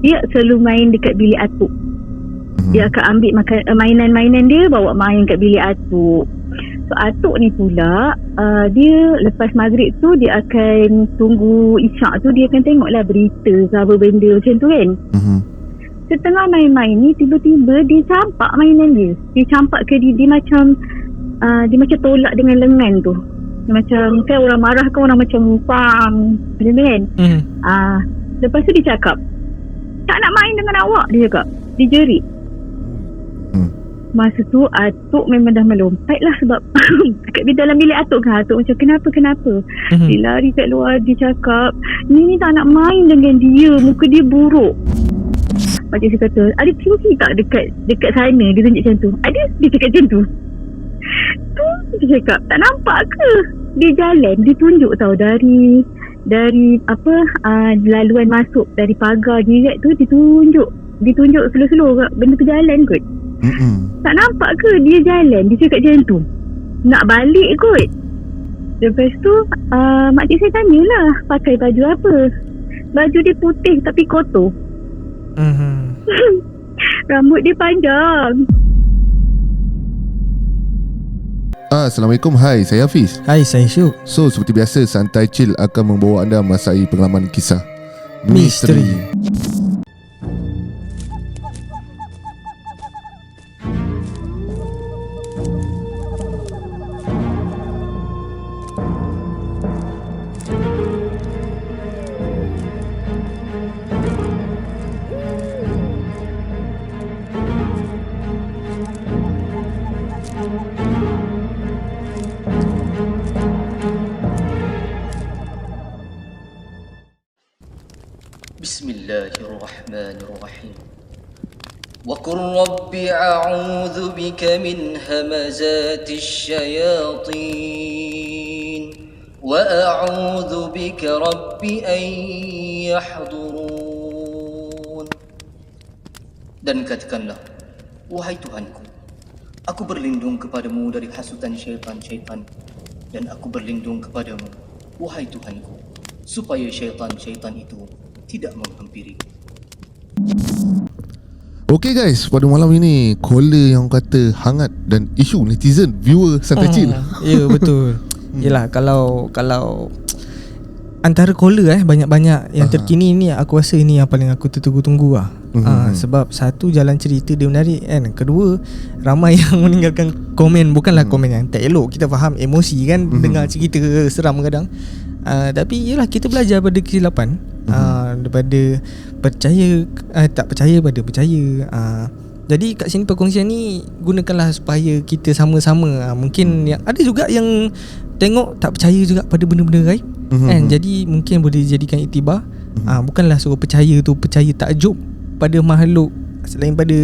dia selalu main dekat bilik atuk. Dia akan ambil mainan-mainan dia, bawa main kat bilik atuk. So atuk ni pula dia lepas maghrib tu dia akan tunggu isyak tu, dia akan tengoklah berita ke apa benda macam tu kan. Setengah main-main ni tiba-tiba dia campak mainan dia. Dia campak ke dia macam dia macam tolak dengan lengan tu. Dia macam kan orang marah kan, orang macam pam macam tu kan. Lepas tu dia cakap, tak nak main dengan awak, dia cakap. Dia jerit. Masa tu atuk memang dah melompat lah sebab kat dalam bilik atuk kan, atuk macam kenapa dia lari kat luar, dia cakap ni tak nak main dengan dia, muka dia buruk. Macam saya kata, ada tinggi tak dekat sana, dia tunjuk macam tu. Ada, dia cakap macam tu. Dia cakap tak nampak ke, dia jalan, dia tunjuk tau dari laluan masuk dari pagar direct tu, dia tunjuk slow-slow benda tu jalan kot. Tak nampak ke dia jalan, dia cakap macam tu, nak balik kot. Lepas tu makcik saya tanyalah pakai baju apa. Baju dia putih tapi kotor. Rambut dia panjang. Assalamualaikum, hai, saya Hafiz. Hai, saya Syuk. So, seperti biasa, Santai Chill akan membawa anda masai pengalaman kisah Misteri. Bismillahirrahmanirrahim. Wa qur rabbi a'udzu bika min hamazatis syayatin wa a'udzu bika rabbi an yahdurun. Dan katakanlah, wahai Tuhanku, aku berlindung kepadamu dari hasutan syaitan-syaitan, dan aku berlindung kepadamu, wahai Tuhanku, supaya syaitan-syaitan itu tidak menghampiri. Okay guys, pada malam ini caller yang kata hangat dan isu netizen viewer Santai Chill. Ya, betul. Yelah, kalau antara caller banyak-banyak yang terkini ni, aku rasa ini yang paling aku tunggu-tunggu lah. Sebab satu, jalan cerita dia menarik kan. Kedua, ramai yang meninggalkan komen. Bukanlah komen yang tak elok, kita faham emosi kan, dengar cerita seram kadang. Tapi yelah, kita belajar pada kesilapan. Daripada percaya tak percaya pada percaya. Jadi kat sini perkongsian ni gunakanlah supaya kita sama-sama. Mungkin yang ada juga yang tengok tak percaya juga pada benda-benda gaib kan. Jadi mungkin boleh dijadikan iktibar. Bukanlah suruh percaya tu percaya takjub pada makhluk selain pada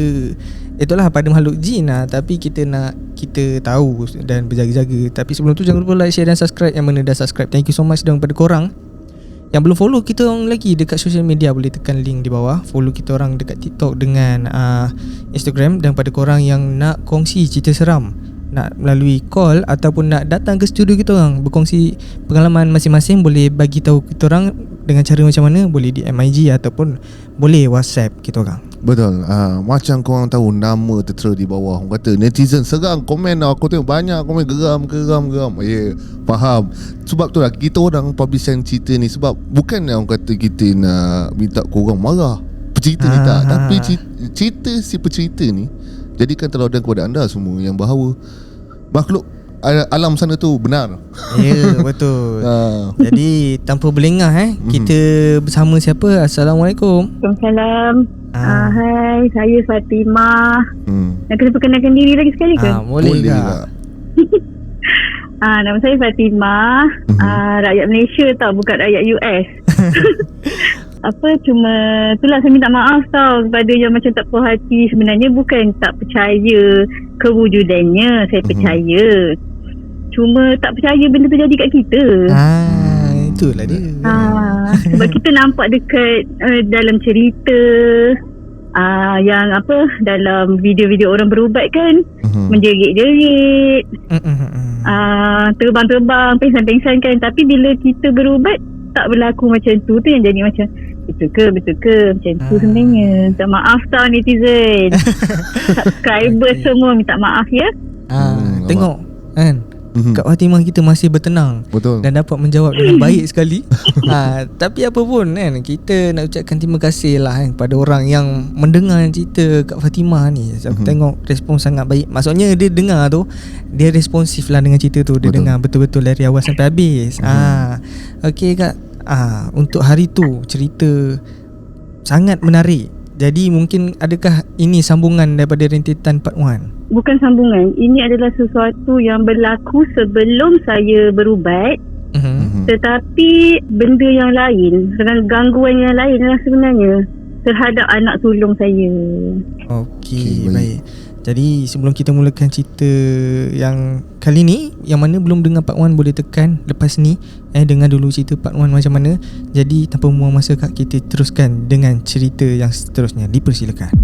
itulah, pada makhluk jin lah. Tapi kita nak kita tahu dan berjaga-jaga. Tapi sebelum tu jangan lupa like, share dan subscribe. Yang mana dah subscribe, thank you so much. Dan pada korang yang belum follow kita orang lagi dekat social media, boleh tekan link di bawah. Follow kita orang dekat TikTok dengan Instagram. Dan pada korang yang nak kongsi cerita seram, nak melalui call ataupun nak datang ke studio kita orang berkongsi pengalaman masing-masing, boleh bagi tahu kita orang dengan cara macam mana. Boleh di MIG ataupun boleh WhatsApp kita orang. Betul. Macam korang tahu, nama tertera di bawah. Orang kata netizen serang komen. Aku tengok banyak komen geram. Ya, faham. Sebab tu lah kita orang publishkan cerita ni. Sebab bukan orang kata kita nak minta korang marah pencerita ni, tak. Tapi cerita si pencerita ni jadikan teladan kepada anda semua yang bahawa makhluk alam sana tu benar. Ya, betul. Jadi tanpa berlengah kita bersama siapa? Assalamualaikum. Waalaikumsalam. Hai, saya Fatimah. Nak kena perkenalkan diri lagi sekali ke? Boleh tak? Nama saya Fatimah. Rakyat Malaysia tau, bukan rakyat US. Cuma itulah, saya minta maaf tau kepada yang macam tak puas hati. Sebenarnya bukan tak percaya kewujudannya, saya percaya. Cuma tak percaya benda tu jadi kat kita. Itulah dia. Sebab kita nampak dekat dalam cerita, yang dalam video-video orang berubat kan, menjerit-jerit, terbang-terbang, pengsan-pengsan kan. Tapi bila kita berubat tak berlaku macam tu. Tu yang jadi macam Betul ke macam tu sebenarnya. Minta maaf tau netizen. Subscriber semua minta maaf ya. Tengok kan, Kak Fatimah kita masih bertenang. Betul. Dan dapat menjawab dengan baik sekali. Tapi apa pun kan, kita nak ucapkan terima kasih lah kan pada orang yang mendengar cerita Kak Fatimah ni. Aku tengok respon sangat baik. Maksudnya dia dengar tu, dia responsif lah dengan cerita tu. Dia dengar betul-betul dari awal sampai habis. Okey Kak, untuk hari tu cerita sangat menarik. Jadi mungkin adakah ini sambungan daripada rentetan part 1? Bukan sambungan. Ini adalah sesuatu yang berlaku sebelum saya berubat. Tetapi benda yang lain, dengan gangguan yang lain lah sebenarnya terhadap anak sulung saya. Okey, baik. Jadi sebelum kita mulakan cerita yang kali ni, yang mana belum dengar part 1 boleh tekan lepas ni dengar dulu cerita part 1 macam mana. Jadi tanpa membuang masa Kak, kita teruskan dengan cerita yang seterusnya. Dipersilakan.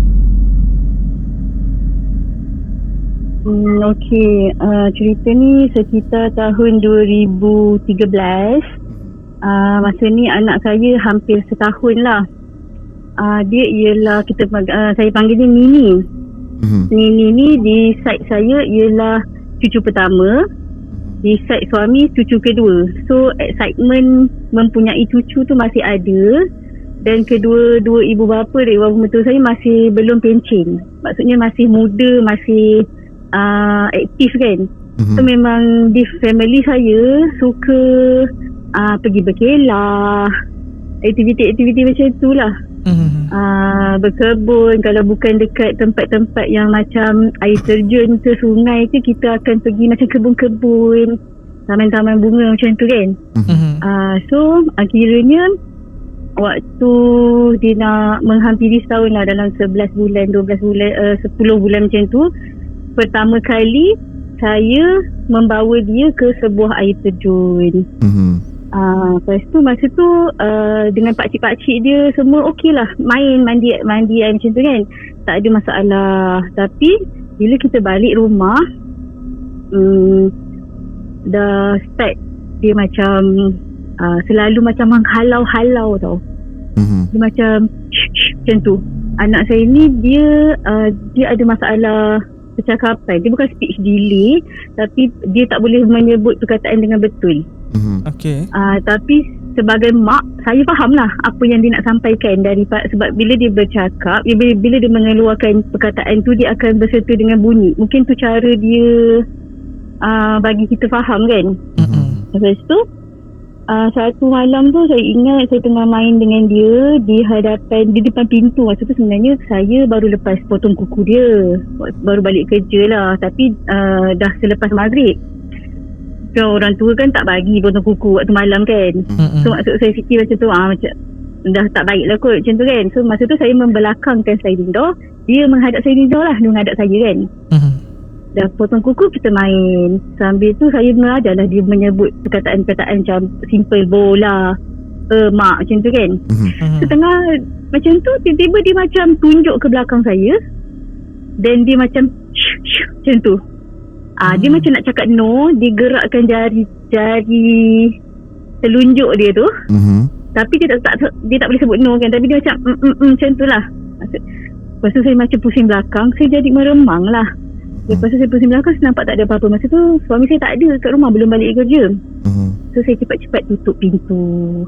Okey, cerita ni sekitar tahun 2013. Masa ni anak saya hampir setahun lah. Dia ialah saya panggil dia Nini. Nini ni di side saya ialah cucu pertama, di side suami cucu kedua. So excitement mempunyai cucu tu masih ada. Dan kedua-dua ibu bapa dan ibu bapa mertua saya masih belum pencen. Maksudnya masih muda, masih aktif kan. So memang di family saya suka pergi berkelah, aktiviti-aktiviti macam tu lah. Berkebun. Kalau bukan dekat tempat-tempat yang macam air terjun ke sungai ke, kita akan pergi macam kebun-kebun, taman-taman bunga macam tu kan. So akhirnya waktu dia nak menghampiri setahun lah, dalam 11 bulan 12 bulan 10 bulan macam tu, pertama kali saya membawa dia ke sebuah air terjun. Lepas tu masa tu dengan pakcik-pakcik dia semua okey lah, main mandi air macam tu kan, tak ada masalah. Tapi bila kita balik rumah, dah start dia macam selalu macam menghalau-halau tau. Dia macam macam tu. Anak saya ni dia ada masalah percakapan. Dia bukan speech delay, tapi dia tak boleh menyebut perkataan dengan betul. Okey. Tapi sebagai mak, saya faham lah apa yang dia nak sampaikan sebab bila dia bercakap, bila dia mengeluarkan perkataan tu, dia akan berserta dengan bunyi. Mungkin tu cara dia bagi kita faham kan. Lepas tu satu malam tu saya ingat saya tengah main dengan dia di depan pintu. Masa tu sebenarnya saya baru lepas potong kuku dia, baru balik kerja lah, tapi dah selepas maghrib. So orang tua kan tak bagi potong kuku waktu malam kan. So maksud saya fikir macam tu, macam dah tak baik lah kot macam tu kan. So masa tu saya membelakangkan sliding door, dia menghadap sliding door lah, dia menghadap saya kan. Dah potong kuku, kita main. Sambil tu saya mengajar lah dia menyebut perkataan-perkataan macam simple bola, mak macam tu kan. Setengah macam tu, tiba-tiba dia macam tunjuk ke belakang saya, dan dia macam macam tu. Dia macam nak cakap no, dia gerakkan jari telunjuk dia tu. Tapi dia tak boleh sebut no kan, tapi dia macam macam tu lah. Lepas tu saya macam pusing belakang, saya jadi meremang lah. Lepas tu saya pusing belakang, saya nampak tak ada apa-apa. Masa tu suami saya tak ada kat rumah, belum balik kerja. So saya cepat-cepat tutup pintu.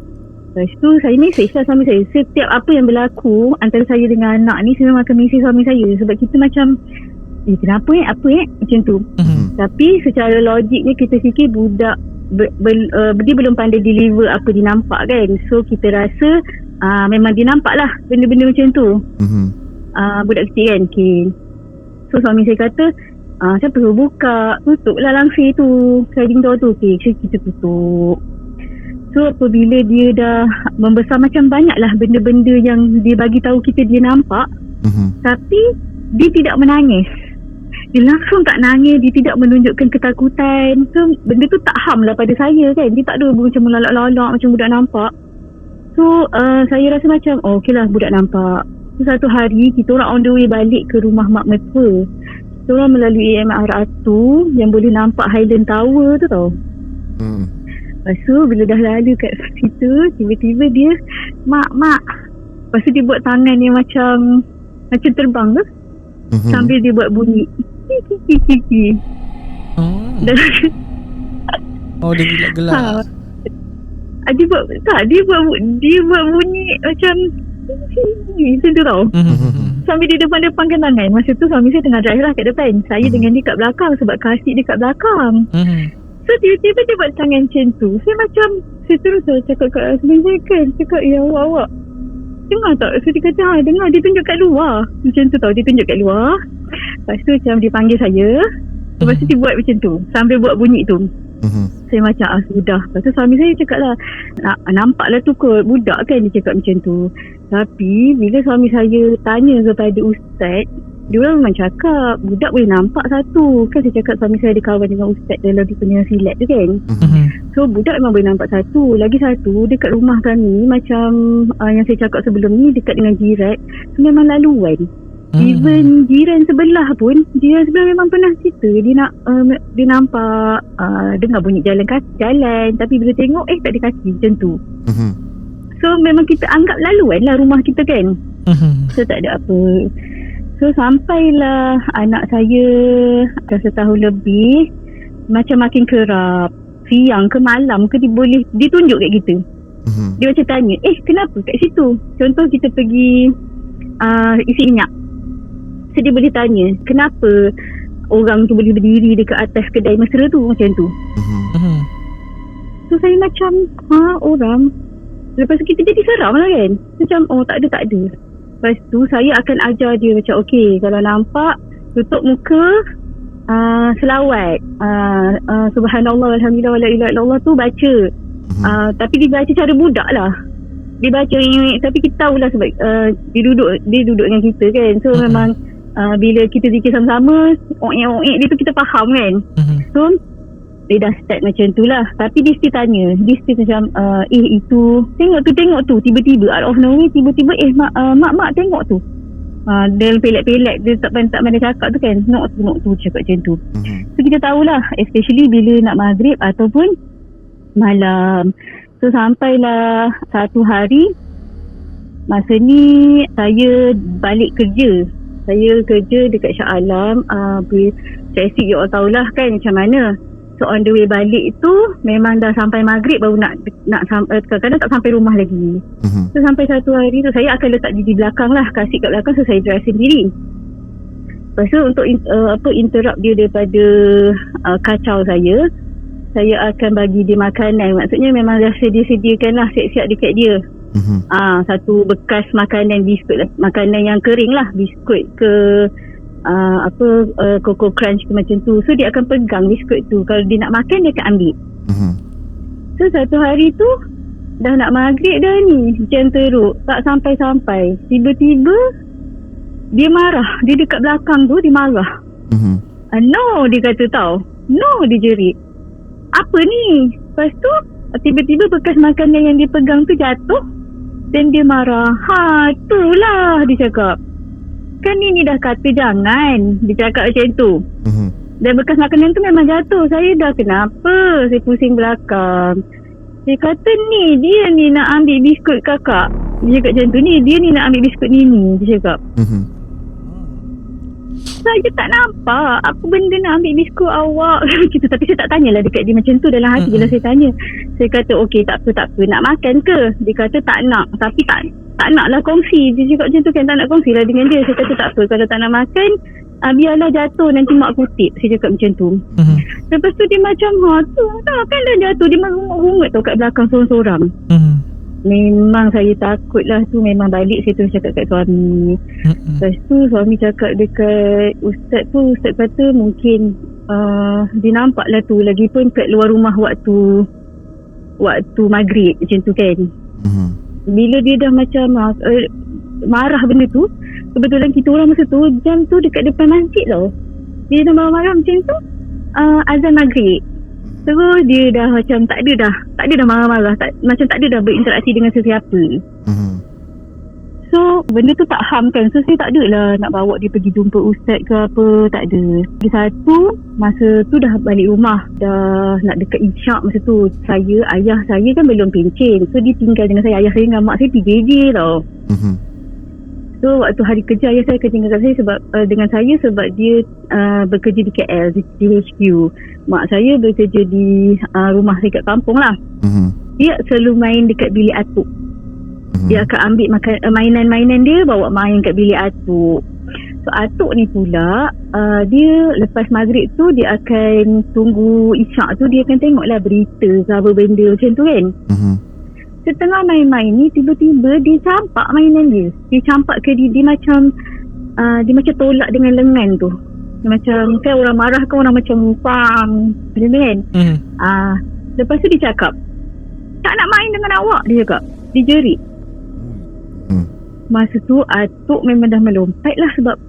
Lepas tu saya mesej lah suami saya. Setiap apa yang berlaku antara saya dengan anak ni, saya memang akan mesej suami saya. Sebab kita macam kenapa macam tu. Tapi secara logiknya kita fikir budak dia belum pandai deliver apa dia nampak kan. So kita rasa memang dia nampak lah benda-benda macam tu. Budak kecil kan. Okay. So suami saya kata, siapa suruh buka, tutup lah langsir tu, sliding door tu. Okay, so kita tutup. So apabila dia dah membesar, macam banyak lah benda-benda yang dia bagi tahu kita dia nampak. Tapi dia tidak menangis. Dia langsung tak nangis, dia tidak menunjukkan ketakutan. So benda tu tak harm lah pada saya kan. Dia tak ada macam melalak-lalak macam budak nampak. So saya rasa macam okey lah budak nampak. So satu hari kita orang on the way balik ke rumah mak mertua. Kita orang melalui MRT yang boleh nampak Highland Tower tu tau. Lepas tu bila dah lalu kat situ, tiba-tiba dia mak. Lepas tu dia buat tangan yang macam terbang tu. Sambil dia buat bunyi kiki. Oh dia gelak-gelak. Dia buat bunyi macam macam tu tau. Sambil dia depan-depankan tangan. Masa tu suami saya tengah drive lah kat depan. Saya dengan dia kat belakang sebab car seat dia kat belakang. So tiba-tiba dia buat tangan macam tu. Saya terus cakap kat husband saya kan. Cakap ya awak dengar tak? So dia kata dengar. Dia tunjuk kat luar. Macam tu tau. Dia tunjuk kat luar. Lepas tu macam dia panggil saya. Lepas tu dia buat macam tu. Sambil buat bunyi tu. Saya macam sudah. Lepas tu suami saya cakap lah, nampaklah tu kot budak kan, dia cakap macam tu. Tapi bila suami saya tanya kepada ustaz, dia orang memang cakap budak boleh nampak satu. Kan saya cakap suami saya ada kawan dengan ustaz dalam dia punya silat tu kan. So budak memang boleh nampak satu. Lagi satu, dekat rumah kami macam yang saya cakap sebelum ni, dekat dengan jiran, so memang laluan. Even jiran sebelah pun, jiran sebelah memang pernah cerita dia nampak dengar bunyi jalan, tapi bila tengok tak ada kaki macam tu. So memang kita anggap laluan lah rumah kita kan. So tak ada apa. So sampailah anak saya dah setahun lebih, macam makin kerap, siang ke malam ke dia tunjuk kat kita. Dia macam tanya, kenapa kat situ? Contoh kita pergi isi minyak. So dia boleh tanya, kenapa orang tu boleh berdiri dekat atas kedai mesra tu macam tu. So saya macam orang. Lepas tu kita jadi seram lah kan. Macam tak ada. Lepas tu saya akan ajar dia macam okey, kalau nampak tutup muka, selawat, subhanallah walhamdulillah wala ilaha illallah tu baca. Tapi dia baca cara budak lah. Dia baca tapi kita tahulah sebab dia duduk dengan kita kan. So memang bila kita zikir sama-sama, oek dia tu kita faham kan. So dia dah start macam tu lah. Tapi dia still tanya, dia still macam itu tengok tu tiba-tiba out of nowhere, tiba-tiba mak tengok tu. Dia pelat-pelat, dia tak pandai cakap tu kan. Nok tu cakap macam tu. So kita tahulah, especially bila nak maghrib ataupun malam. So sampailah satu hari, masa ni saya balik kerja. Saya kerja dekat Shah Alam. Traffic you all tahulah kan macam mana. So on the way balik tu memang dah sampai maghrib baru nak kadang-kadang tak sampai rumah lagi. So sampai satu hari tu saya akan letak di belakang lah, kasih kat belakang. So saya drive sendiri. Lepas tu untuk interrupt dia daripada kacau saya akan bagi dia makanan. Maksudnya memang dah sediakan lah, siap-siap dekat dia. Satu bekas makanan biskut lah, makanan yang kering lah, biskut ke Coco Crunch ke macam tu. So dia akan pegang biskut tu, kalau dia nak makan dia akan ambil. So satu hari tu dah nak maghrib dah ni, jam teruk, tak sampai-sampai, tiba-tiba dia marah. Dia dekat belakang tu, dia marah. No, dia kata tau, no, dia jerit, apa ni? Lepas tu tiba-tiba bekas makanan yang dia pegang tu jatuh. Dan dia marah. Itulah dia cakap, kan ni dah kata jangan. Dia cakap macam tu. Dan bekas makanan tu memang jatuh. Saya dah kenapa, saya pusing belakang. Dia kata dia ni nak ambil biskut kakak. Dia cakap macam tu, dia ni nak ambil biskut ni. Dia cakap. Saya tak nampak apa benda nak ambil biskut awak gitu. Tapi saya tak tanyalah dekat dia macam tu. Dalam hati je lah saya tanya. Saya kata okey, tak apa, nak makan ke? Dia kata tak nak. Tapi tak nak lah kongsi. Dia cakap macam tu kan, tak nak kongsi lah dengan dia. Saya kata tak apa, kalau tak nak makan, biarlah jatuh, nanti mak kutip. Saya cakap macam tu. Lepas tu dia macam tu kan dah jatuh. Dia merungut tau kat belakang sorang-sorang. Memang saya takut lah tu. Memang balik saya terus cakap kat suami. Lepas tu suami cakap dekat ustaz tu, ustaz kata mungkin dia nampak lah tu. Lagipun kat luar rumah waktu maghrib macam tu kan. Bila dia dah macam marah benda tu, kebetulan kita orang masa tu jam tu dekat depan masjid tau. Dia dah marah macam tu, azan maghrib. Terus dia dah macam tak ada dah marah-marah, macam tak ada dah berinteraksi dengan sesiapa. So benda tu tak harm kan. So saya tak ada lah nak bawa dia pergi jumpa ustaz ke apa, tak ada. Lagi satu, masa tu dah balik rumah, dah nak dekat isyak masa tu. Ayah saya kan belum pencen. So dia tinggal dengan saya. Ayah saya dengan mak saya PJJ tau. So waktu hari kerja ayah saya akan tinggalkan saya dengan saya sebab dia bekerja di KL, di HQ. Mak saya bekerja di rumah saya kat kampung lah. Dia selalu main dekat bilik atuk. Dia akan ambil mainan-mainan dia, bawa main kat bilik atuk. So atuk ni pula dia lepas maghrib tu dia akan tunggu isyak tu, dia akan tengoklah berita ke apa benda macam tu kan. Setengah main-main ni tiba-tiba dia campak mainan dia. Dia campak ke dia macam dia macam tolak dengan lengan tu. Dia macam kan orang marah kan, orang macam pam macam tu kan. Lepas tu dia cakap, tak nak main dengan awak, dia cakap. Dia jerit. Masa tu atuk memang dah melompat lah sebab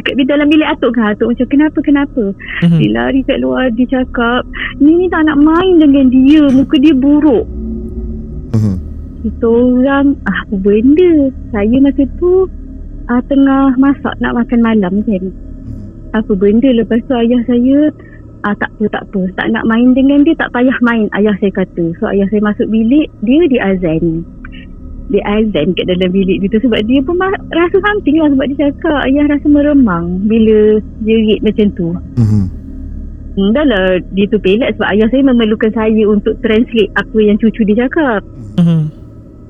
kat dalam bilik atuk kan. Atuk macam kenapa dia lari kat luar. Dia cakap ni tak nak main dengan dia, muka dia buruk. Kita orang apa benda. Saya masa tu tengah masak nak makan malam kan. Apa benda. Lepas tu ayah saya tak apa, tak nak main dengan dia, tak payah main, ayah saya kata. So ayah saya masuk bilik, dia azan kat dalam bilik dia tu. Sebab dia pun rasa something lah. Sebab dia cakap ayah rasa meremang bila jerit macam tu. Dah lah dia tu pelat sebab ayah saya memerlukan saya untuk translate apa yang cucu dia cakap.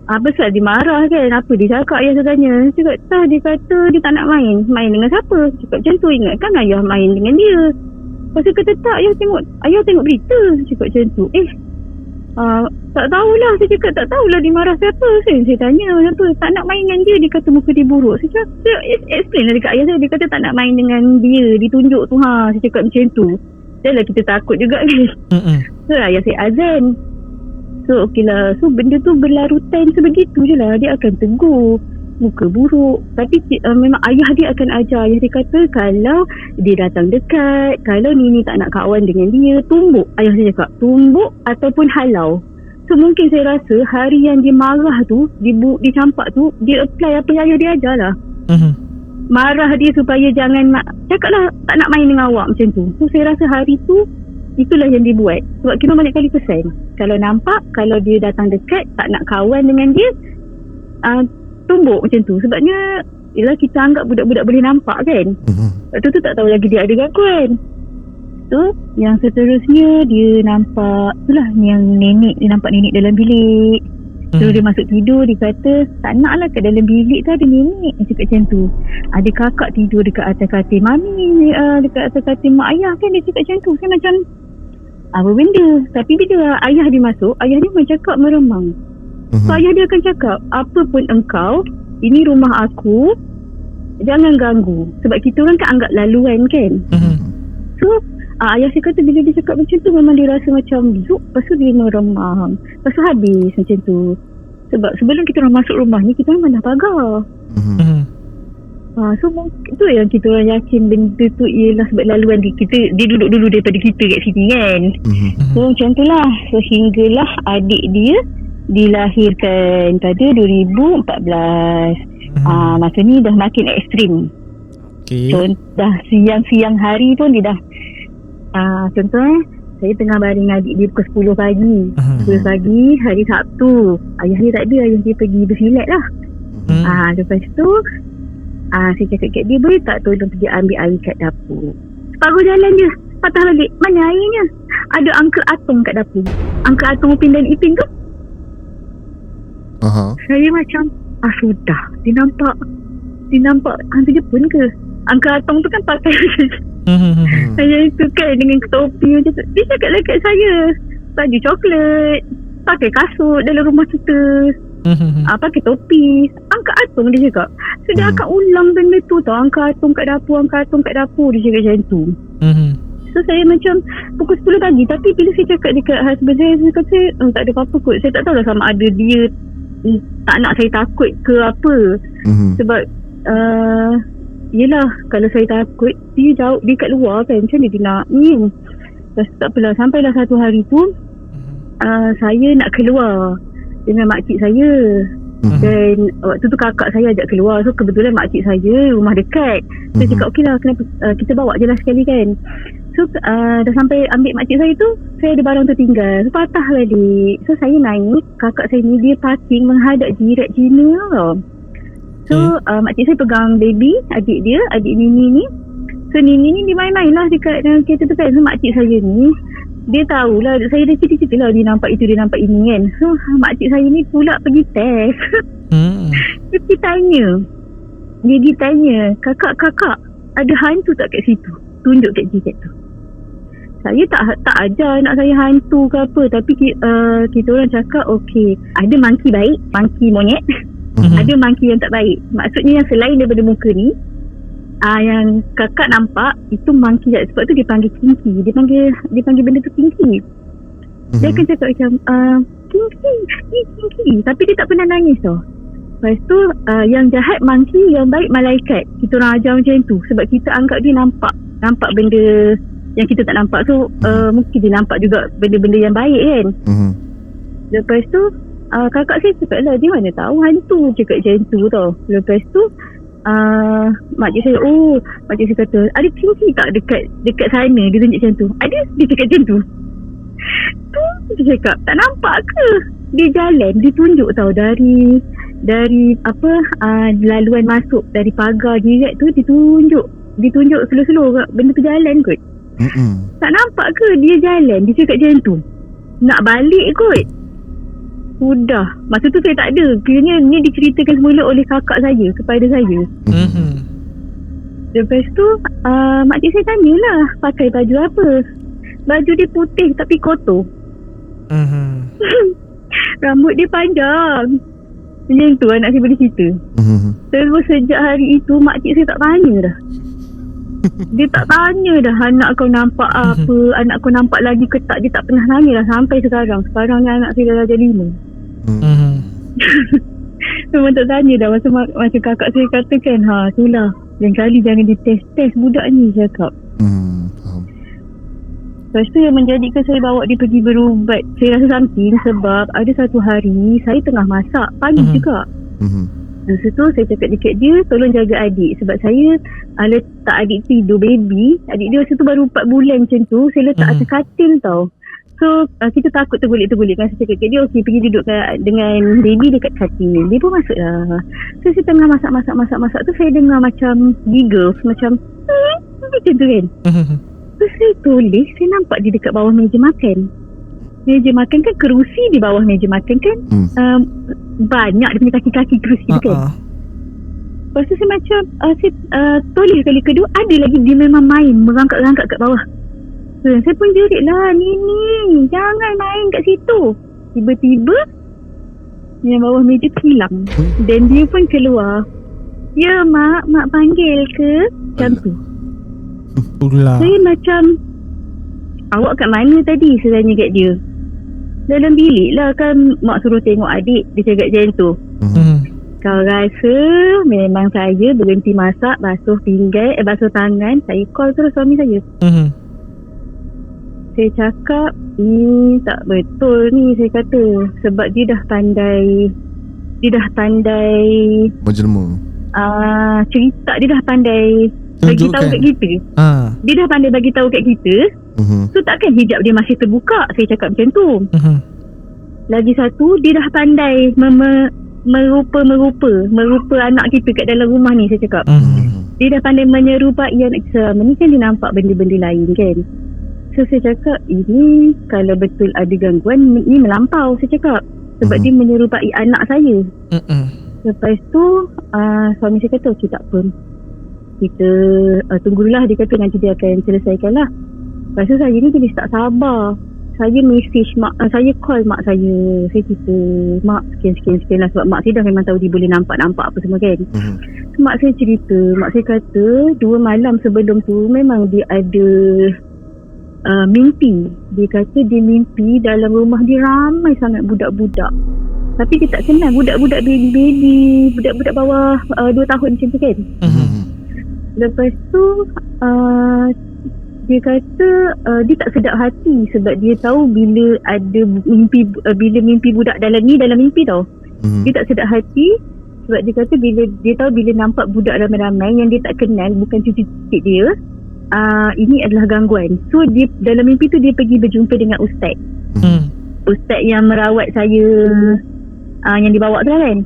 Besar dia marah kan. Apa dia cakap, ayah saya tanya. Dia cakap dia kata dia tak nak main dengan siapa. Cakap macam tu, ingatkan ayah main dengan dia. Lepas tu kata tak, ayah tengok berita. Cakap macam tu. Tak tahulah. Saya cakap tak tahulah dia marah siapa. Saya tanya apa, tak nak main dengan dia. Dia kata muka dia buruk. Saya explain lah dekat ayah saya. Dia kata tak nak main dengan dia, ditunjuk tu. Saya cakap macam tu. Dah lah kita takut juga kan. So ayah saya azan. So okey lah. So benda tu berlarutan sebegitu je lah. Dia akan tegur, muka buruk. Tapi memang ayah dia akan ajar. Ayah dia kata kalau dia datang dekat, kalau Nini tak nak kawan dengan dia, tumbuk. Ayah saya cakap tumbuk ataupun halau. So mungkin saya rasa hari yang dia marah tu, dia campak tu, dia apply apa yang ayah dia ajar lah. Marah dia supaya jangan cakap lah tak nak main dengan awak macam tu. So saya rasa hari tu itulah yang dia buat. Sebab kita banyak kali pesan, kalau nampak, kalau dia datang dekat tak nak kawan dengan dia, tumbuk macam tu. Sebabnya ialah kita anggap budak-budak boleh nampak kan. Lepas tu tak tahu lagi dia ada gangguan. So yang seterusnya dia nampak, itulah yang dia nampak nenek dalam bilik. So dia masuk tidur, dia kata tak nak lah kat dalam bilik tu ada nenek. Dia cakap macam tu. Ada kakak tidur dekat atas katil mami, dekat atas katil mak ayah kan. Dia cakap macam tu. Saya macam apa benda. Tapi bila ayah dia masuk, ayah dia macam cakap meremang. So ayah dia akan cakap, apa pun engkau, ini rumah aku, jangan ganggu. Sebab kita orang kan anggap laluan kan. So ayah saya kata bila dia cakap macam tu, memang dia rasa macam zuk. Lepas tu dia meremang. Lepas tu habis macam tu. Sebab sebelum kita orang masuk rumah ni, kita orang dah pagar. So itu yang kita orang yakin benda tu ialah sebab laluan dia duduk dulu daripada kita kat sini kan. So macam tu lah. So hinggalah adik dia dilahirkan pada 2014. Masa ni dah makin ekstrim. So dah siang-siang hari pun dia dah contohnya saya tengah baring adik dia pukul 10 pagi. 10 pagi hari Sabtu, ayah dia tak ada, ayah dia pergi bersilat lah. Lepas tu saya cakap kat dia, boleh tak tolong pergi ambil air kat dapur. Separuh jalan je patah balik, mana airnya? Ada Uncle Atong kat dapur. Uncle Atong Upin dan Ipin tu. Saya macam sudah. Dia nampak hantu Jepun ke? Uncle Atong tu kan pakai saya itu kan dengan topi macam tu. Dia cakap lah kat saya, baju coklat, pakai kasut dalam rumah kita, pakai topi. Angkat Atong dia cakap. So dia akan ulang benda tu tau. Angkat Atong kat dapur, dia cakap macam tu. So saya macam pukul 10 pagi. Tapi bila saya cakap dekat husband saya kata tak ada apa-apa kot. Saya tak tahu lah sama ada dia tak nak saya takut ke apa. Sebab yelah, kalau saya takut, dia jauh, dia kat luar kan, macam mana dia nak ni. Tak apalah, sampailah satu hari tu saya nak keluar dengan makcik saya. Dan waktu tu kakak saya ajak keluar. So kebetulan makcik saya rumah dekat. So cakap okey lah, kenapa kita bawa je lah sekali kan. So dah sampai ambil makcik saya tu, saya ada barang tertinggal. So patah balik. So saya naik, kakak saya ni dia parking menghadap jirat Cina tau. So makcik saya pegang baby, adik Nini ni. So Nini ni dia main-main lah dekat dalam kereta tu kan. So makcik saya ni, dia tahulah, saya dah cerita-cerita lah dia nampak itu, dia nampak ini kan. So makcik saya ni pula pergi test. Dia pergi tanya, kakak ada hantu tak kat situ? Tunjuk kat jirat tu. Saya tak ajar anak saya hantu ke apa. Tapi kita orang cakap okey, ada monkey baik, monkey monyet. Ada monkey yang tak baik. Maksudnya yang selain daripada muka ni, yang kakak nampak itu monkey je. Sebab tu dia panggil kinky. Dia panggil benda tu kinky. Dia akan cakap macam kinky. Tapi dia tak pernah nangis tau. Lepas tu yang jahat monkey, yang baik malaikat. Kita orang ajar macam tu. Sebab kita anggap dia nampak benda yang kita tak nampak. So mungkin dia nampak juga benda-benda yang baik kan. Lepas tu kakak saya cakap lah, dia mana tahu hantu, cakap macam tu tau. Lepas tu makcik saya kata, ada kinky tak dekat sana? Dia tunjuk macam tu. Ada, dia cakap macam tu. Dia cakap tak nampak ke? Dia jalan, dia tunjuk tau dari laluan masuk dari pagar jirat tu. Dia tunjuk slow-slow benda tu jalan kot. Tak nampak ke? Dia jalan, dia cakap macam tu. Nak balik kot. Sudah. Masa tu saya tak ada. Kiranya ni diceritakan semula oleh kakak saya kepada saya. Lepas tu makcik saya tanyalah, pakai baju apa? Baju dia putih tapi kotor. Rambut dia panjang. Macam tu anak saya boleh cerita. Terus sejak hari itu makcik saya tak tanya dah. Dia tak tanya dah anak kau nampak apa, anak kau nampak lagi ke tak. Dia tak pernah tanya dah sampai sekarang. Sekarang ni anak saya dah darjah 5. Memang tak tanya dah. Macam kakak saya katakan, itulah, lain kali jangan ditest budak ni, cakap. Faham. Lepas tu yang menjadikan saya bawa dia pergi berubat, saya rasa something sebab ada satu hari saya tengah masak pagi juga. Masa tu saya cakap dekat dia, tolong jaga adik. Sebab saya letak adik tidur, baby. Adik dia masa tu baru 4 bulan macam tu. Saya letak atas katil tau. So kita takut tergulik-tergulik. Kan saya cakap dekat dia, okey pergi duduk dengan baby dekat katil. Dia pun masuk lah. So saya tengah masak tu, saya dengar macam giggles, macam macam tu kan. So saya tulis, saya nampak dia dekat bawah meja makan. Meja makan kan, kerusi di bawah meja makan kan, banyak dia punya kaki-kaki kerusi tu kan. Lepas tu saya macam saya tulis kali kedua, ada lagi dia memang main merangkak-rangkak kat bawah. So saya pun jerit lah, Nini jangan main kat situ. Tiba-tiba yang bawah meja tu hilang. Dan dia pun keluar, ya mak panggil ke? Macam tu. Saya macam, awak kat mana tadi? Saya tanya kat dia. Dalam bilik lah kan, mak suruh tengok adik. Dia cakap macam tu. Kau rasa memang saya berhenti masak, basuh pinggan, basuh tangan, saya call terus suami saya. Saya cakap, ni tak betul ni, saya kata. Sebab dia dah pandai menjelma. Cerita, dia dah pandai bagi tahu kat kita. Dia dah pandai bagi tahu kat kita. So takkan hijab dia masih terbuka. Saya cakap macam tu. Lagi satu, dia dah pandai merupa anak kita kat dalam rumah ni, saya cakap. Dia dah pandai menyerupai anak kita. Ni kan dia nampak benda-benda lain kan. So saya cakap, ini kalau betul ada gangguan, ni melampau, saya cakap. Sebab dia menyerupai anak saya. Lepas tu suami saya kata, okey tak apa, kita tunggulah. Dia kata nanti dia akan selesaikan lah. Lepas tu saya ni jenis tak sabar. Saya message mak, saya call mak saya. Saya cerita, mak sekian lah. Sebab mak saya dah memang tahu dia boleh nampak apa semua kan. Mak saya cerita, mak saya kata 2 malam sebelum tu memang dia ada mimpi. Dia kata dia mimpi dalam rumah dia ramai sangat budak-budak. Tapi dia tak kenal budak-budak baby, budak-budak bawah 2 tahun macam tu kan. Lepas tu dia kata dia tak sedap hati sebab dia tahu bila ada mimpi, bila mimpi budak dalam mimpi tau, Dia tak sedap hati sebab dia kata dia tahu bila nampak budak ramai-ramai yang dia tak kenal, bukan cucu-cucu dia, ini adalah gangguan. So dia dalam mimpi tu dia pergi berjumpa dengan ustaz. Ustaz yang merawat saya, yang dibawa tu kan.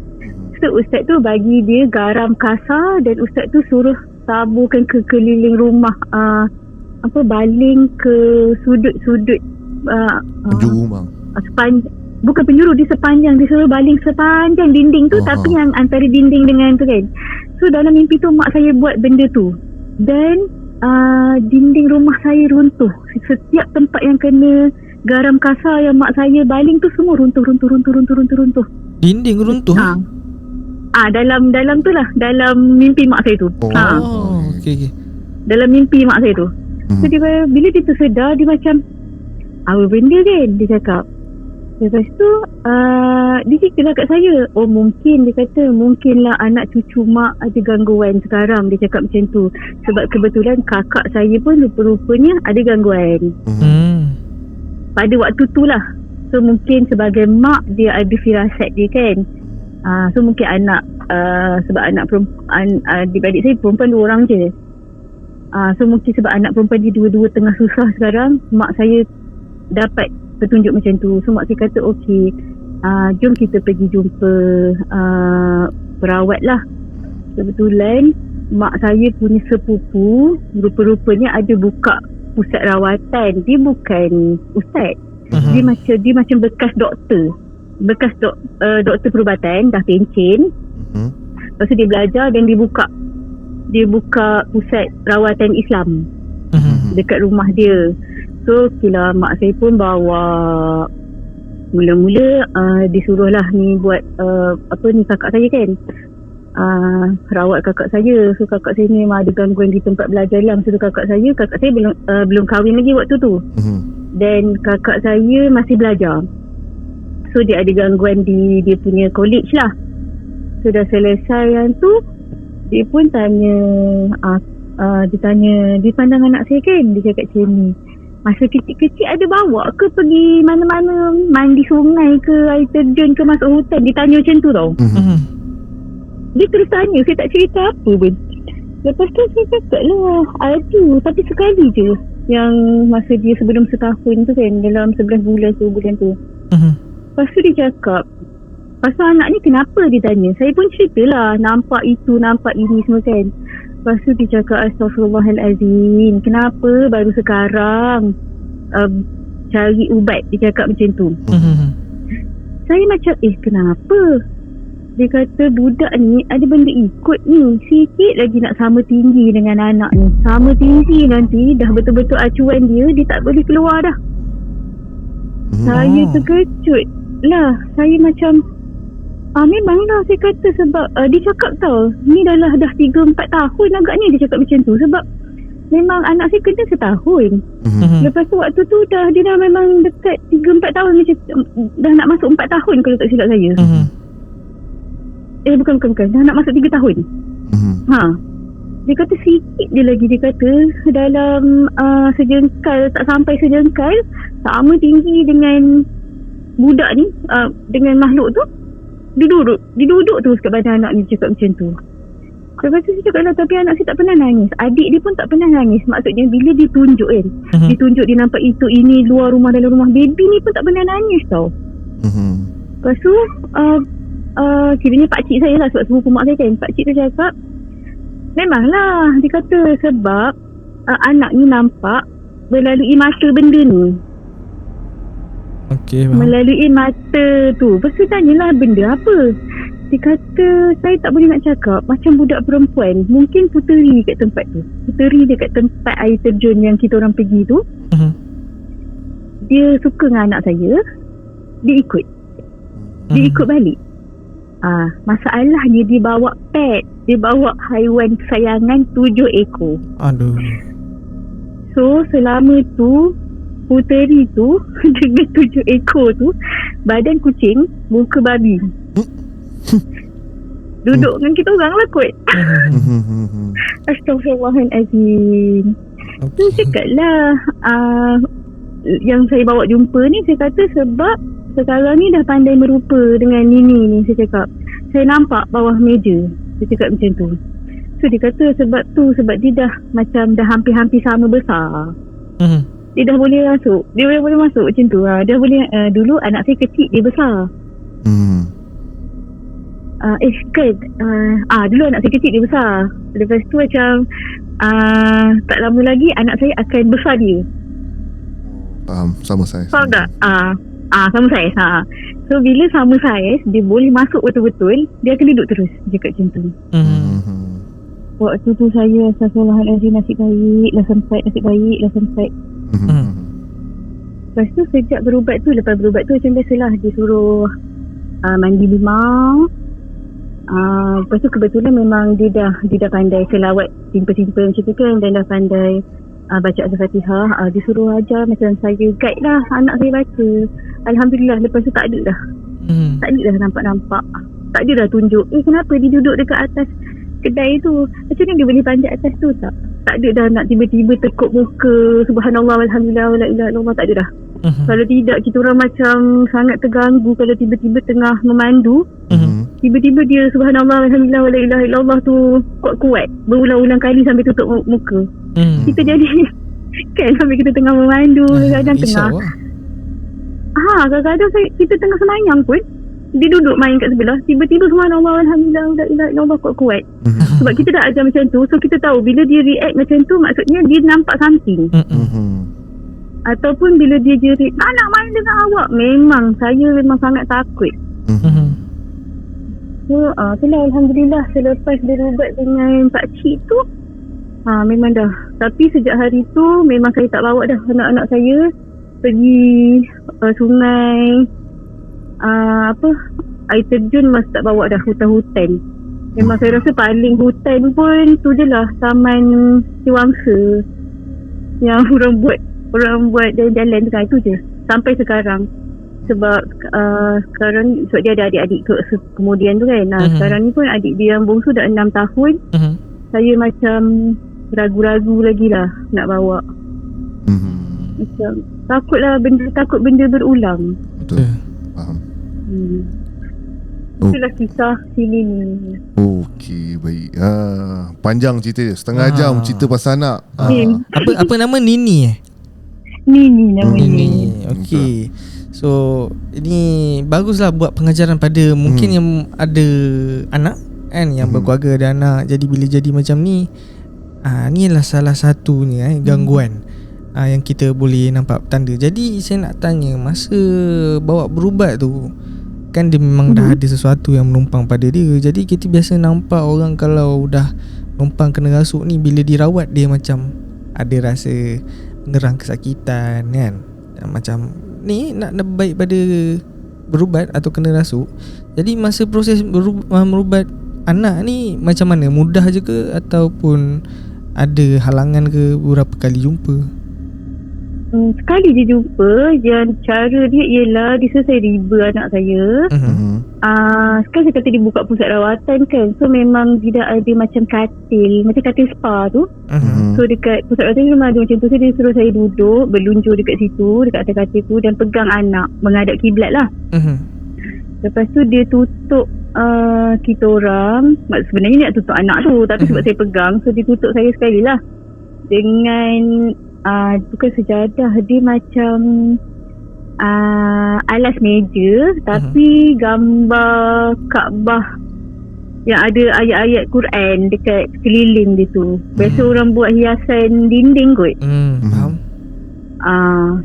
So ustaz tu bagi dia garam kasar dan ustaz tu suruh taburkan ke keliling rumah, baling ke sudut-sudut penjuru rumah. Bukan penjuru, dia suruh baling sepanjang dinding tu, tapi yang antara dinding dengan tu kan. So dalam mimpi tu mak saya buat benda tu dan dinding rumah saya runtuh. Setiap tempat yang kena garam kasar yang mak saya baling tu semua runtuh. Dinding runtuh? Dalam tu lah, dalam mimpi mak saya tu. Okay. Dalam mimpi mak saya tu. So dia, bila dia tersedar, dia macam apa benda kan, dia cakap. Lepas tu dia ceritalah kat saya, mungkin, dia kata mungkinlah anak cucu mak ada gangguan sekarang. Dia cakap macam tu sebab kebetulan kakak saya pun rupa-rupanya ada gangguan pada waktu tu lah. So mungkin sebagai mak dia ada firasat dia kan. So mungkin anak sebab anak perempuan, adik-adik saya perempuan 2 orang je. So mungkin sebab anak perempuan dia dua-dua tengah susah sekarang, mak saya dapat petunjuk macam tu. So mak saya kata okey, jom kita pergi jumpa perawat lah. Kebetulan mak saya punya sepupu rupa-rupanya ada buka pusat rawatan. Dia bukan ustaz. Dia macam bekas doktor. Doktor perubatan, dah pencen. Lepas tu dia belajar dan dia buka pusat rawatan Islam dekat rumah dia. So kira mak saya pun bawa, mula-mula disuruhlah ni buat kakak saya kan, rawat kakak saya. So kakak saya ni memang ada gangguan di tempat belajar lah. Maksud kakak saya belum kahwin lagi waktu tu. Dan kakak saya masih belajar. So dia ada gangguan di dia punya college lah. So dah selesai yang tu, dia pun tanya, dia tanya di pandang anak saya kan, dia cakap macam ni, masa kecil-kecil ada bawa ke pergi mana-mana, mandi sungai ke, air terjun ke, masuk hutan? Dia tanya macam tu tau. Dia terus tanya, saya tak cerita apa pun. Lepas tu saya cakap lah, ada, tapi sekali je, yang masa dia sebelum setahun tu kan, dalam 11 bulan 2 bulan tu. Lepas tu dia cakap, pasal anak ni kenapa, dia tanya. Saya pun ceritalah, nampak itu, nampak ini semua kan. Lepas tu dia cakap, Astaghfirullahalazim, kenapa baru sekarang cari ubat, dia cakap macam tu. Saya macam, kenapa? Dia kata budak ni ada benda ikut ni, sikit lagi nak sama tinggi dengan anak ni. Sama tinggi nanti dah betul-betul acuan dia tak boleh keluar dah. Saya terkejut lah. Saya macam, memanglah saya kata sebab dia cakap tau, ni dah 3-4 tahun agaknya dia cakap macam tu. Sebab memang anak saya kena setahun. Lepas tu waktu tu dia dah memang dekat 3-4 tahun, macam dah nak masuk 4 tahun kalau tak silap saya. Bukan, dah nak masuk 3 tahun. Dia kata sikit je lagi, dia kata dalam sejengkal, tak sampai sejengkal, sama tinggi dengan budak ni, dengan makhluk tu. Dia duduk terus kat badan anak ni, cakap macam tu. Lepas tu saya cakap lah, tapi anak saya tak pernah nangis. Adik dia pun tak pernah nangis. Maksudnya bila dia tunjuk kan, dia tunjuk, dia nampak itu, ini, luar rumah, dalam rumah. Baby ni pun tak pernah nangis tau. Lepas tu kiranya pakcik saya lah, sebab sepupu mak saya kan, pakcik tu cakap, memanglah, dia kata sebab anak ni nampak melalui mata benda ni. Melalui mata tu. Lepas tu tanyalah, benda apa? Dia kata, saya tak boleh nak cakap, macam budak perempuan, mungkin puteri kat tempat tu, puteri dekat tempat air terjun yang kita orang pergi tu. Dia suka dengan anak saya, dia ikut balik. Masalahnya dia bawa pet, dia bawa haiwan kesayangan 7 ekor. Aduh. So selama tu puteri tu dengan 7 ekor tu, badan kucing, muka babi. Duduk dengan kita orang lah kot. Astaghfirullahalazim. Tu cakap lah, yang saya bawa jumpa ni, saya kata sebab sekarang ni dah pandai merupa dengan Nini ni. Saya cakap, saya nampak bawah meja. Dia cakap macam tu. So dia kata sebab dia dah macam dah hampir-hampir sama besar. Dia dah boleh masuk. Dia boleh masuk macam tu. Dia boleh, dulu anak saya kecil, dia besar. Dulu anak saya kecil, dia besar. Lepas tu macam tak lama lagi anak saya akan besar dia. Faham, sama saiz. Faham tak? Sama saiz. So bila sama saiz, dia boleh masuk betul-betul, dia akan duduk terus. Dia cakap macam tu. Waktu tu saya astagfirullahalazim, nasib baik lah sempat. Lepas tu sejak berubat tu, lepas berubat tu macam biasalah, dia suruh mandi limau. Lepas tu kebetulan memang dia dah pandai selawat simple-simple macam tu kan, dan dah pandai baca Al-Fatihah. Dia suruh ajar macam saya guide lah anak saya baca. Alhamdulillah lepas tu tak ada dah. Tak ada dah nampak. Tak ada dah tunjuk kenapa dia duduk dekat atas kedai tu, macam ni dia boleh panjat atas tu. Tak ada dah nak tiba-tiba tekuk muka subhanallah walhamdulillah wala ilaha illallah, tak ada dah. Kalau tidak, kita orang macam sangat terganggu kalau tiba-tiba tengah memandu, tiba-tiba dia subhanallah walhamdulillah wala ilaha illallah tu kuat-kuat berulang-ulang kali sampai tutup muka. Kita jadi kan sampai kita tengah memandu, kadang tengah kadang-kadang kita tengah semayang pun dia duduk main kat sebelah, tiba-tiba subhanallah walhamdulillah wala ilaha illallah kuat-kuat. Sebab kita dah ajar macam tu, so kita tahu bila dia react macam tu, maksudnya dia nampak something. Ataupun bila dia jerit, tak nak main dengan awak, saya memang sangat takut. So itulah alhamdulillah, selepas berubat dengan pakcik tu, memang dah. Tapi sejak hari tu memang saya tak bawa dah anak-anak saya pergi sungai, air terjun masih tak bawa dah, hutan-hutan. Memang saya rasa paling hutan pun tu je lah, Taman Siwangsa yang orang buat jalan-jalan dekat itu je sampai sekarang. Sebab sekarang sebab dia ada adik-adik kemudian tu kan. Sekarang ni pun adik dia yang bongsu dah 6 tahun. Saya macam ragu-ragu lagi lah nak bawa. Macam takut benda berulang. Betul. Faham. Itulah kisah sini ni. Okey, baik. Panjang cerita dia, setengah jam cerita pasal anak. Apa nama Nini Nini nama Nini. Okey. So ini baguslah buat pengajaran pada mungkin yang ada anak kan, yang berkeluarga ada anak. Jadi bila jadi macam ni, ni adalah salah satunya gangguan yang kita boleh nampak tanda. Jadi saya nak tanya, masa bawa berubat tu kan dia memang dah ada sesuatu yang menumpang pada dia. Jadi kita biasa nampak orang kalau dah numpang kena rasuk ni, bila dirawat dia macam ada rasa ngerang kesakitan kan. Macam ni nak baik pada berubat atau kena rasuk. Jadi masa proses merubat anak ni macam mana? Mudah je ke ataupun ada halangan ke beberapa kali jumpa? Sekali je jumpa. Yang cara dia ialah dia selesai riba anak saya. Sekarang saya kata dia buka pusat rawatan kan. So memang tidak ada macam katil spa tu. So dekat pusat rawatan memang ada macam tu. So dia suruh saya duduk berluncur dekat situ, dekat atas katil tu, dan pegang anak menghadap kiblat lah. Lepas tu dia tutup kita orang. Sebenarnya nak tutup anak tu, tapi sebab saya pegang, so dia tutup saya sekali lah dengan bukan sejadah, dia macam alas meja tapi gambar Kaabah yang ada ayat-ayat Quran dekat sekeliling dia tu. Biasa orang buat hiasan dinding kot. Faham.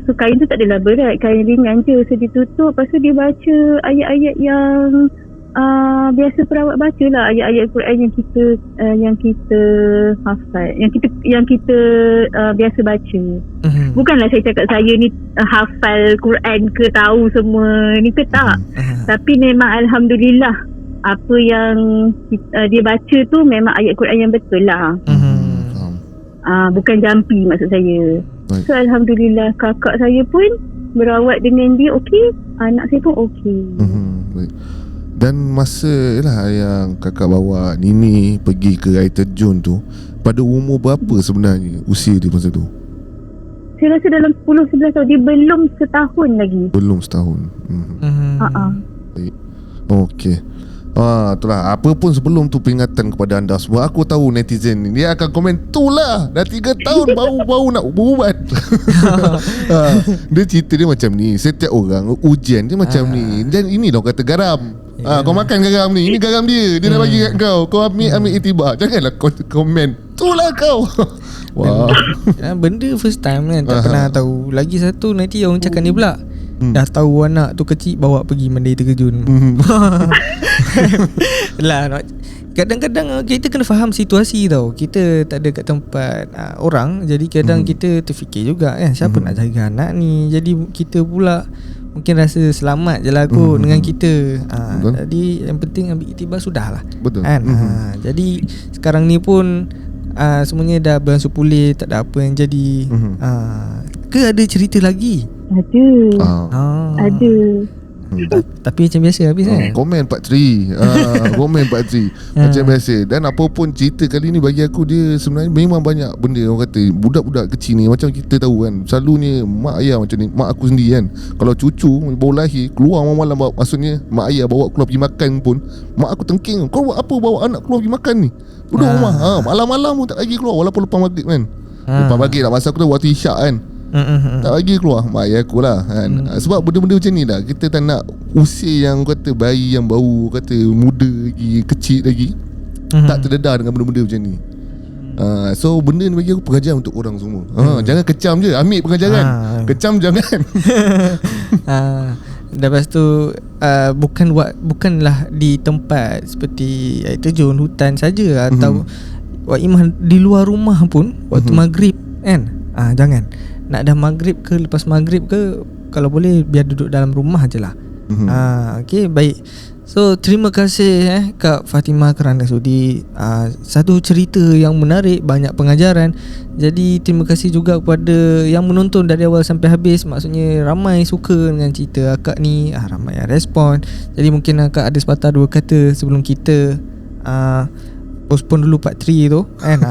So kain tu tak adalah berat, kain ringan je. So dia tutup, lepas tu dia baca ayat-ayat yang biasa perawat baca lah, ayat-ayat Quran yang kita hafal, yang kita biasa baca. Bukanlah saya cakap saya ni hafal Quran ke tahu semua ni ke, tak. Tapi memang alhamdulillah apa yang dia baca tu memang ayat Quran yang betul lah. Bukan jampi maksud saya. So alhamdulillah kakak saya pun berawat dengan dia okey, anak saya pun okey. Baik. Dan masa yang kakak bawa Nini pergi ke air terjun tu, pada umur berapa sebenarnya usia dia masa tu? saya rasa dalam 10-11 tahun. Dia belum setahun lagi. Belum setahun. Okey. Itulah. Apa pun sebelum tu peringatan kepada anda semua. Aku tahu netizen ni dia akan komen, "Itulah dah 3 tahun baru nak berubat." Dia cerita dia macam ni. Setiap orang ujian dia macam ni. Dan ini dah kata garam. Kau makan garam ni. Ini garam dia. Dia dah bagi kat kau. Kau ambil iktibar. Janganlah kau komen, "Itulah kau." Wah. Benda first time kan, tak pernah tahu. Lagi satu nanti orang cakap ni pula, dah tahu anak tu kecil, bawa pergi mandi terjun. Lah, kadang-kadang kita kena faham situasi tau. Kita tak ada kat tempat orang. Jadi kadang kita terfikir juga kan, siapa nak jaga anak ni. Jadi kita pula mungkin rasa selamat je lah kot dengan kita. Jadi yang penting ambil iktibar sudah lah. Betul. Kan? Jadi sekarang ni pun semuanya dah beransur pulih, tak ada apa yang jadi. Ke ada cerita lagi? Ada. Ada. Tapi macam biasa habis kan? Komen part 3. Komen part 3 macam biasa. Dan apa pun cerita kali ni bagi aku, dia sebenarnya memang banyak benda. Orang kata budak-budak kecil ni, macam kita tahu kan, selalunya mak ayah macam ni. Mak aku sendiri kan, kalau cucu baru lahir keluar malam-malam, maksudnya mak ayah bawa keluar pergi makan pun, mak aku tengking, "Kau buat apa bawa anak keluar pergi makan ni? Duduk rumah." Malam-malam pun tak lagi keluar, walaupun lepas maghrib kan. Lepas maghrib lah, masa aku tu waktu isyak kan, tak lagi keluar mak ayah aku lah kan. Sebab benda-benda macam ni lah, kita tak nak usia yang kata bayi yang baru kata muda lagi, kecil lagi, tak terdedah dengan benda-benda macam ni. So benda ni bagi aku pengajaran untuk orang semua. Jangan kecam je, ambil pengajaran. Kecam jangan. Lepas tu bukanlah di tempat seperti air terjun, hutan saja, atau imam di luar rumah pun waktu maghrib kan. Jangan. Nak dah maghrib ke lepas maghrib ke, kalau boleh biar duduk dalam rumah je lah. Okay, baik. So terima kasih Kak Fatimah kerana sudi satu cerita yang menarik, banyak pengajaran. Jadi terima kasih juga kepada yang menonton dari awal sampai habis. Maksudnya ramai suka dengan cerita akak ni, ramai yang respon. Jadi mungkin akak ada sepatah dua kata sebelum kita postpone dulu part 3 tu kan.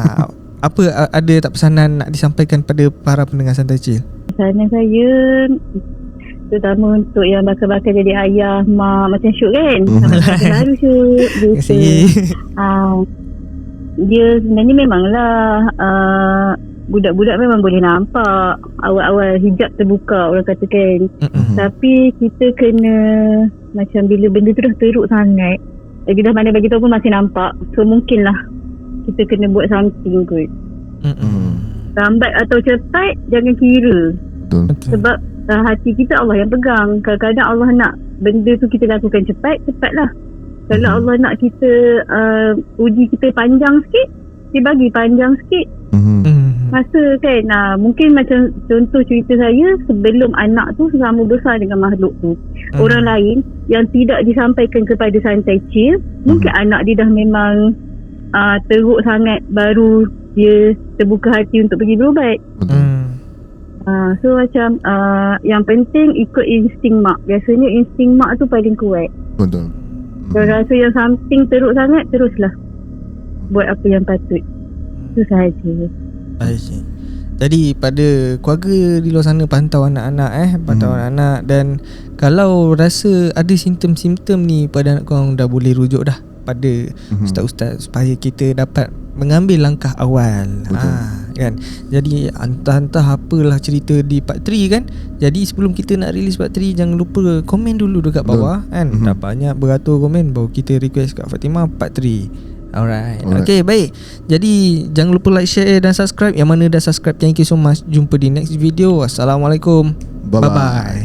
Apa ada tak pesanan nak disampaikan pada para pendengar Santai Chill? Pesanan saya terutama untuk yang bakal jadi ayah, mak macam Syuk kan. Baru Syuk. Terima kasih. Dia sebenarnya memanglah budak-budak memang boleh nampak awal-awal hijab terbuka, orang kata kan. Tapi kita kena macam bila benda tu dah teruk sangat, lagi dah mana bagi tahu pun masih nampak. So mungkinlah kita kena buat something kot. Lambat atau cepat jangan kira. Betul. Sebab hati kita Allah yang pegang. Kadang-kadang Allah nak benda tu kita lakukan cepatlah. Kalau Allah nak kita uji kita panjang sikit, dia bagi panjang sikit. Masa kan mungkin macam contoh cerita saya, sebelum anak tu sama besar dengan makhluk tu, orang lain yang tidak disampaikan kepada Santai Chill, mungkin anak dia dah memang teruk sangat, baru dia terbuka hati untuk pergi berubat. So macam yang penting ikut insting mak. Biasanya insting mak tu paling kuat. Betul. Kalau rasa yang something teruk sangat, teruslah buat apa yang patut. Itu sahaja. Jadi pada keluarga di luar sana, pantau anak-anak pantau anak-anak. Dan kalau rasa ada simptom-simptom ni pada anak korang, dah boleh rujuk dah pada ustaz-ustaz supaya kita dapat mengambil langkah awal. Kan. Jadi entah apalah cerita di part 3 kan. Jadi sebelum kita nak release part 3, jangan lupa komen dulu dekat bawah kan. Dah banyak beratur komen, baru kita request Kak Fatimah part 3. Alright. Okay, baik. Jadi jangan lupa like, share dan subscribe. Yang mana dah subscribe, thank you so much. Jumpa di next video. Assalamualaikum. Bye-bye.